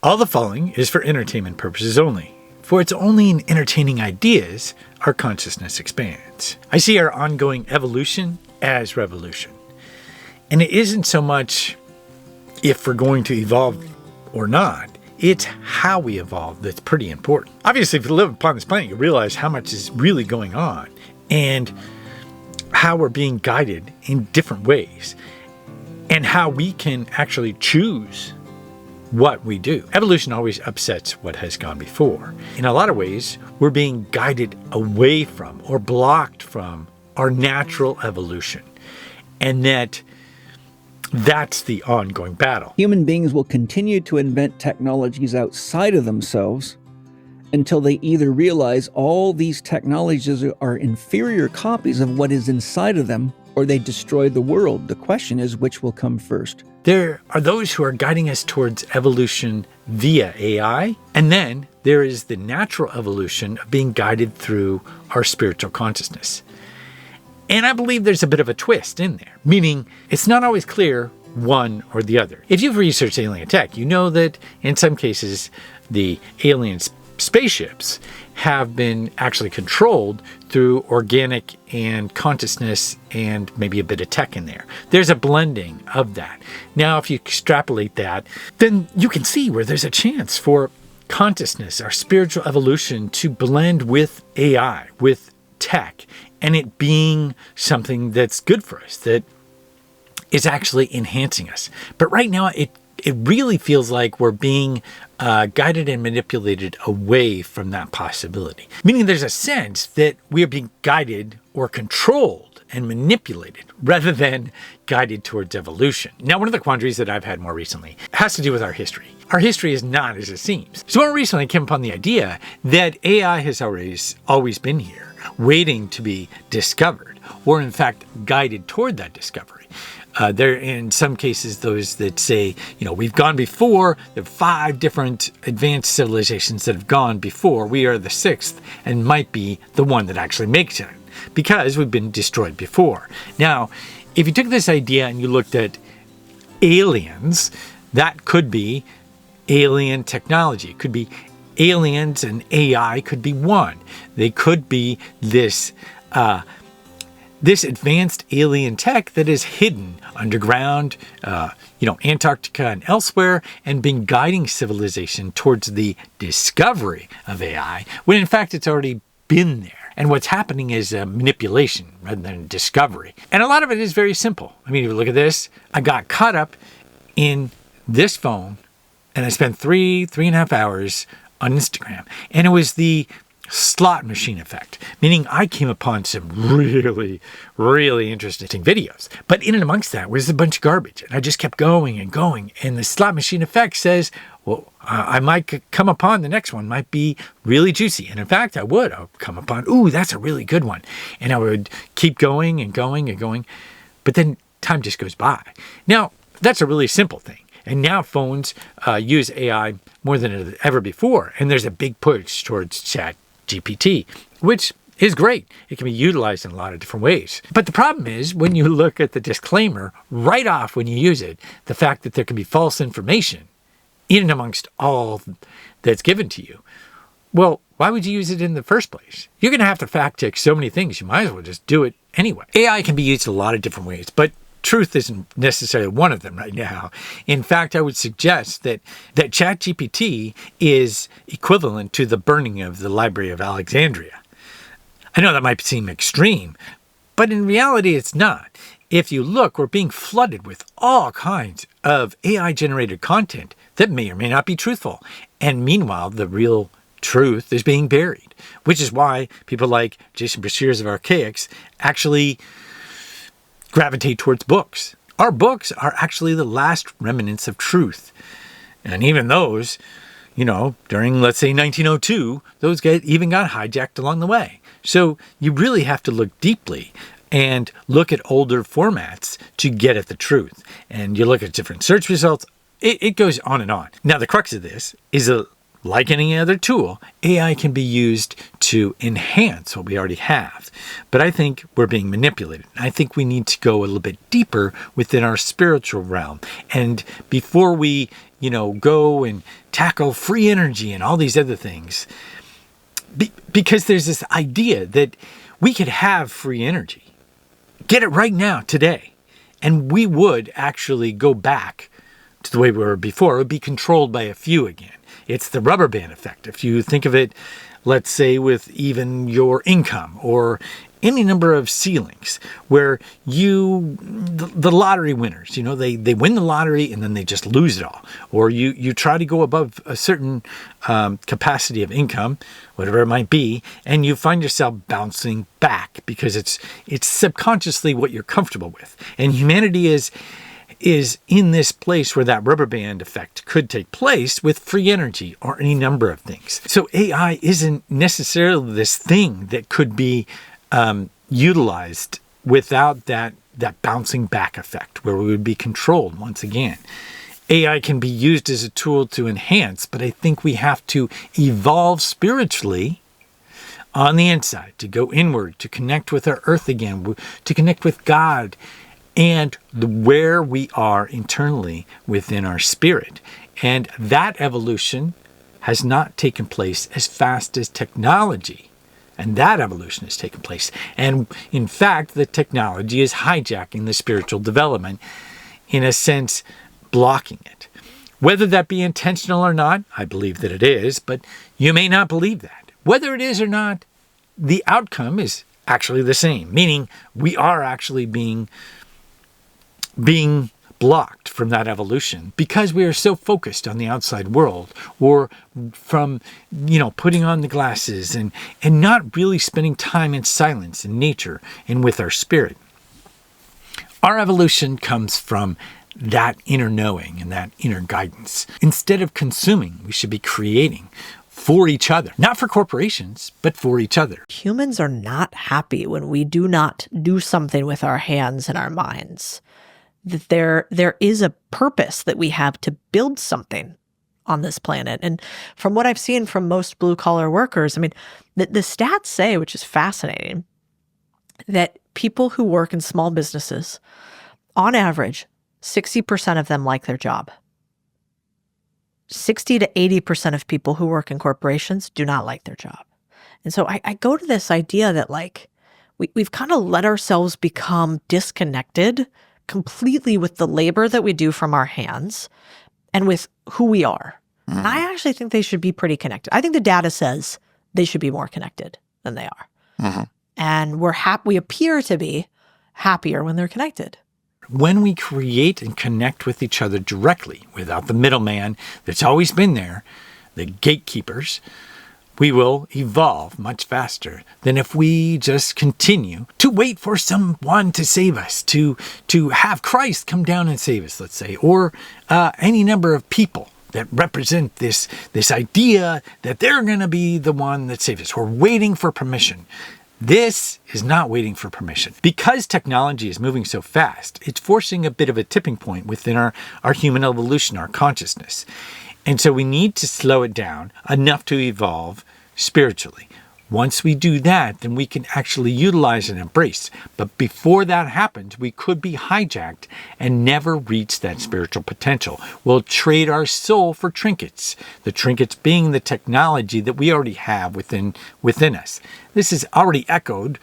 All the following is for entertainment purposes only. For it's only in entertaining ideas our consciousness expands. I see our ongoing evolution as revolution. And it isn't so much if we're going to evolve or not, it's how we evolve that's pretty important. Obviously, if you live upon this planet, you realize how much is really going on and how we're being guided in different ways and how we can actually choose what we do. Evolution always upsets what has gone before. In a lot of ways, we're being guided away from or blocked from our natural evolution. And that's the ongoing battle. Human beings will continue to invent technologies outside of themselves until they either realize all these technologies are inferior copies of what is inside of them, or they destroy the world. The question is, which will come first? There are those who are guiding us towards evolution via AI, and then there is the natural evolution of being guided through our spiritual consciousness. And I believe there's a bit of a twist in there, meaning it's not always clear one or the other. If you've researched alien tech, you know that in some cases the alien spaceships have been actually controlled through organic and consciousness and maybe a bit of tech in there. There's a blending of that. Now, if you extrapolate that, then you can see where there's a chance for consciousness, our spiritual evolution, to blend with AI, with tech, and it being something that's good for us, that is actually enhancing us. But right now, it really feels like we're being guided and manipulated away from that possibility. Meaning there's a sense that we are being guided or controlled and manipulated rather than guided towards evolution. Now, one of the quandaries that I've had more recently has to do with our history. Our history is not as it seems. So more recently I came upon the idea that AI has always been here, waiting to be discovered, or in fact guided toward that discovery. There are in some cases those that say, we've gone before, there are 5 different advanced civilizations that have gone before, we are the 6th and might be the one that actually makes it because we've been destroyed before. Now, if you took this idea and you looked at aliens, that could be alien technology. It could be aliens and AI could be one. They could be this advanced alien tech that is hidden underground, Antarctica and elsewhere, and been guiding civilization towards the discovery of AI, when in fact it's already been there. And what's happening is a manipulation rather than discovery. And a lot of it is very simple. I mean, if you look at this, I got caught up in this phone, and I spent 3.5 hours on Instagram. And it was the slot machine effect, meaning I came upon some really, really interesting videos. But in and amongst that was a bunch of garbage. And I just kept going and going. And the slot machine effect says, well, I might come upon the next one, might be really juicy. And in fact, I would. I would come upon, ooh, that's a really good one. And I would keep going and going and going. But then time just goes by. Now, that's a really simple thing. And now phones use AI more than ever before. And there's a big push towards ChatGPT, which is great. It can be utilized in a lot of different ways. But the problem is when you look at the disclaimer right off when you use it, the fact that there can be false information in and amongst all that's given to you. Well, why would you use it in the first place? You're going to have to fact check so many things. You might as well just do it anyway. AI can be used in a lot of different ways, but truth isn't necessarily one of them right now. In fact, I would suggest that ChatGPT is equivalent to the burning of the Library of Alexandria. I know that might seem extreme, but in reality, it's not. If you look, we're being flooded with all kinds of AI-generated content that may or may not be truthful. And meanwhile, the real truth is being buried, which is why people like Jason Bashir's of Archaics actually gravitate towards books. Our books are actually the last remnants of truth. And even those, during, let's say, 1902, those even got hijacked along the way. So you really have to look deeply and look at older formats to get at the truth. And you look at different search results. It goes on and on. Now, the crux of this is like any other tool, AI can be used to enhance what we already have. But I think we're being manipulated. I think we need to go a little bit deeper within our spiritual realm. And before we, go and tackle free energy and all these other things, because there's this idea that we could have free energy. Get it right now, today. And we would actually go back to the way we were before. It would be controlled by a few again. It's the rubber band effect. If you think of it, let's say with even your income or any number of ceilings where the lottery winners, they win the lottery and then they just lose it all. Or you try to go above a certain capacity of income, whatever it might be, and you find yourself bouncing back because it's subconsciously what you're comfortable with. And humanity is in this place where that rubber band effect could take place with free energy or any number of things. So AI isn't necessarily this thing that could be utilized without that bouncing back effect where we would be controlled once again. AI can be used as a tool to enhance, but I think we have to evolve spiritually on the inside, to go inward, to connect with our earth again, to connect with God, and where we are internally within our spirit. And that evolution has not taken place as fast as technology. And that evolution has taken place. And in fact, the technology is hijacking the spiritual development, in a sense, blocking it. Whether that be intentional or not, I believe that it is, but you may not believe that. Whether it is or not, the outcome is actually the same, meaning we are actually being blocked from that evolution because we are so focused on the outside world, or from putting on the glasses and not really spending time in silence in nature and with our spirit. Our evolution comes from that inner knowing and that inner guidance. Instead of consuming, we should be creating for each other, not for corporations, but for each other. Humans are not happy when we do not do something with our hands and our minds. That there is a purpose that we have to build something on this planet. And from what I've seen from most blue-collar workers, the stats say, which is fascinating, that people who work in small businesses, on average, 60% of them like their job. 60 to 80% of people who work in corporations do not like their job. And so I go to this idea that we've kind of let ourselves become disconnected completely with the labor that we do from our hands and with who we are. Mm-hmm. I actually think they should be pretty connected. I think the data says they should be more connected than they are. Mm-hmm. And we appear to be happier when they're connected. When we create and connect with each other directly, without the middleman that's always been there, the gatekeepers, we will evolve much faster than if we just continue to wait for someone to save us, to have Christ come down and save us, let's say, or any number of people that represent this idea that they're going to be the one that saves us. We're waiting for permission. This is not waiting for permission. Because technology is moving so fast, it's forcing a bit of a tipping point within our human evolution, our consciousness. And so we need to slow it down enough to evolve spiritually. Once we do that, then we can actually utilize and embrace. But before that happens, we could be hijacked and never reach that spiritual potential. We'll trade our soul for trinkets. The trinkets being the technology that we already have within us. This is already echoed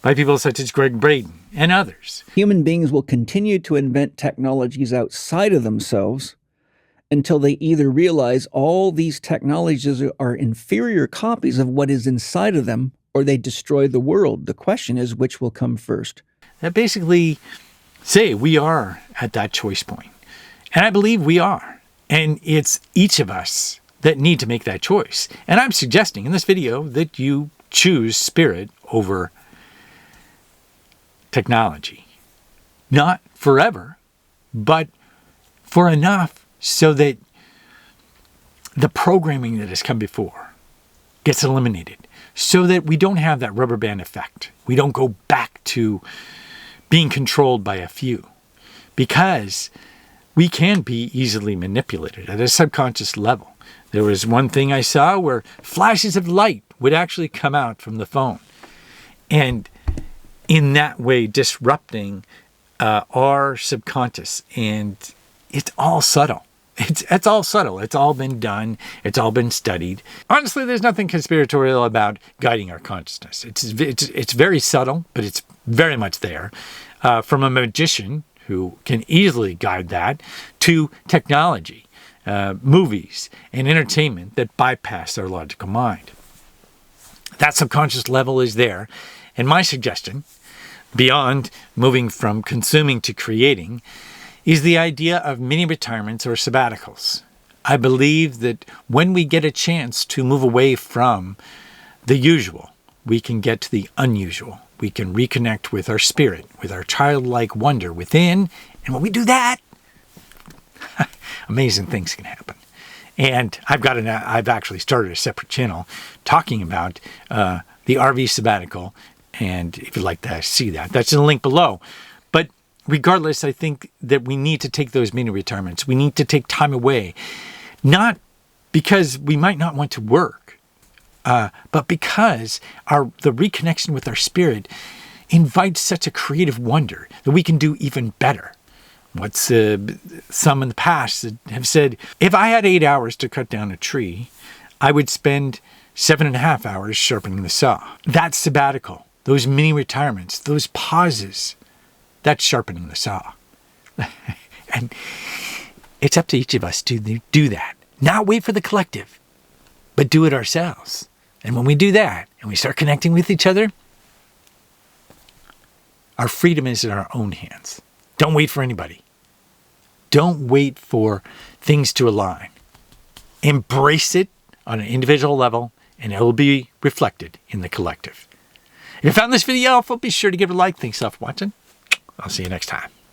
by people such as Greg Braden and others. Human beings will continue to invent technologies outside of themselves until they either realize all these technologies are inferior copies of what is inside of them, or they destroy the world. The question is, which will come first? That basically say we are at that choice point. And I believe we are. And it's each of us that need to make that choice. And I'm suggesting in this video that you choose spirit over technology. Not forever, but for enough so that the programming that has come before gets eliminated, so that we don't have that rubber band effect. We don't go back to being controlled by a few, because we can be easily manipulated at a subconscious level. There was one thing I saw where flashes of light would actually come out from the phone. And in that way, disrupting our subconscious. And it's all subtle. It's all subtle. It's all been done. It's all been studied. Honestly, there's nothing conspiratorial about guiding our consciousness. It's very subtle, but it's very much there. From a magician who can easily guide that to technology, movies, and entertainment that bypass our logical mind. That subconscious level is there. And my suggestion, beyond moving from consuming to creating, is the idea of mini retirements or sabbaticals. I believe that when we get a chance to move away from the usual, we can get to the unusual. We can reconnect with our spirit, with our childlike wonder within. And when we do that, amazing things can happen. And I've actually started a separate channel talking about the RV Sabbatical. And if you'd like to see that, that's in the link below. But regardless, I think that we need to take those mini retirements. We need to take time away, not because we might not want to work, but because the reconnection with our spirit invites such a creative wonder that we can do even better. What's some in the past have said, if I had 8 hours to cut down a tree, I would spend 7.5 hours sharpening the saw. That's sabbatical. Those mini retirements, those pauses, that's sharpening the saw. And it's up to each of us to do that. Not wait for the collective, but do it ourselves. And when we do that and we start connecting with each other, our freedom is in our own hands. Don't wait for anybody. Don't wait for things to align. Embrace it on an individual level, and it will be reflected in the collective. If you found this video helpful, be sure to give it a like. Thanks for watching. I'll see you next time.